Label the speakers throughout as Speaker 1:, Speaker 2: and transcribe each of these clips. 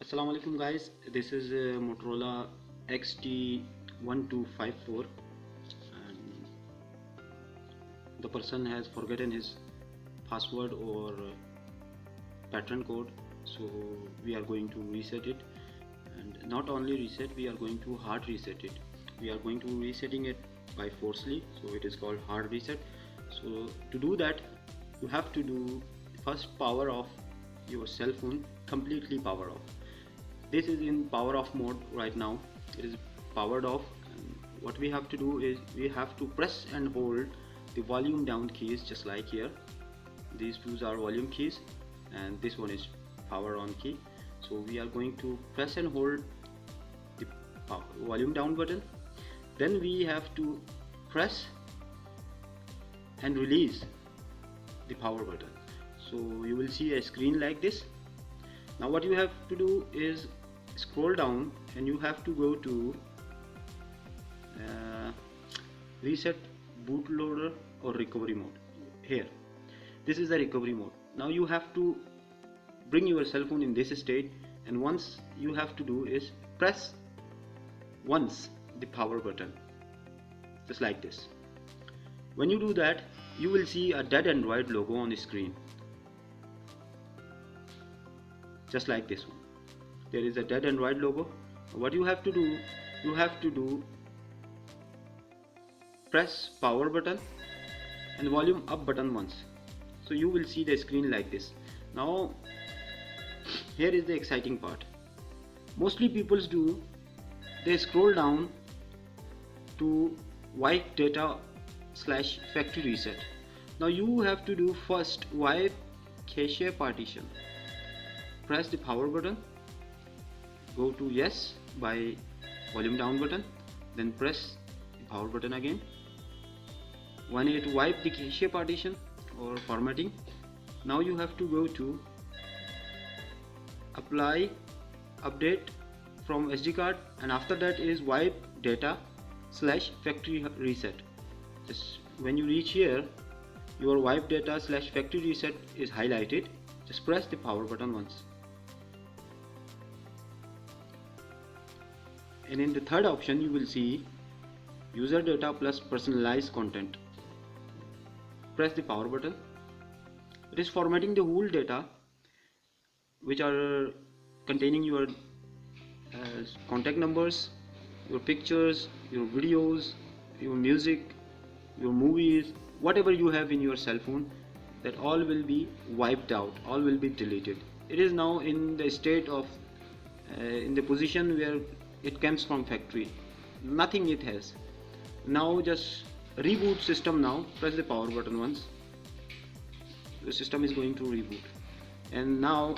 Speaker 1: Assalamu alaikum guys, this is Motorola XT1254 and the person has forgotten his password or pattern code, so we are going to reset it. And not only reset, we are going to hard reset it. We are going to resetting it by forcefully, so it is called hard reset. So to do that, you have to do first power off your cell phone, completely power off. This is in power off mode right now. It is powered off, and what we have to do is we have to press and hold the volume down keys, just like here. These two are volume keys and this one is power on key. So we are going to press and hold the volume down button, then we have to press and release the power button. So you will see a screen like this. Now what you have to do is scroll down and you have to go to reset bootloader or recovery mode. Here, this is the recovery mode. Now you have to bring your cell phone in this state, and once you have to do is press once the power button, just like this. When you do that, you will see a dead Android logo on the screen, just like this one. There is a dead Android logo. What you have to do, press power button and volume up button once, so you will see the screen like this. Now here is the exciting part. Mostly people do, they scroll down to wipe data / factory reset. Now you have to do first wipe cache partition. Press the power button, go to yes by volume down button, then press the power button again. When it wipe the cache partition or formatting, now you have to go to apply update from SD card, and after that is wipe data / factory reset. Just when you reach here, your wipe data / factory reset is highlighted. Just press the power button once, and in the third option you will see user data plus personalized content. Press the power button. It is formatting the whole data which are containing your contact numbers, your pictures, your videos, your music, your movies, whatever you have in your cell phone, that all will be wiped out, all will be deleted. It is now in the state of in the position where it comes from factory, nothing it has. Now just reboot system. Now press the power button once, the system is going to reboot, and now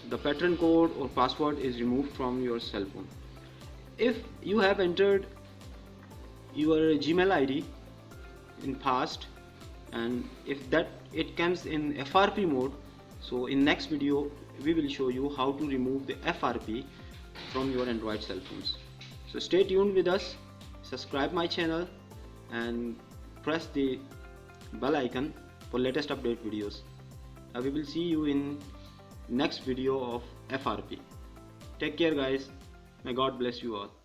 Speaker 1: the pattern code or password is removed from your cell phone. If you have entered your Gmail ID in past, and if that it comes in FRP mode, so in next video we will show you how to remove the FRP from your Android cell phones. So stay tuned with us, subscribe my channel and press the bell icon for latest update videos. We will see you in next video of FRP. Take care guys, may God bless you all.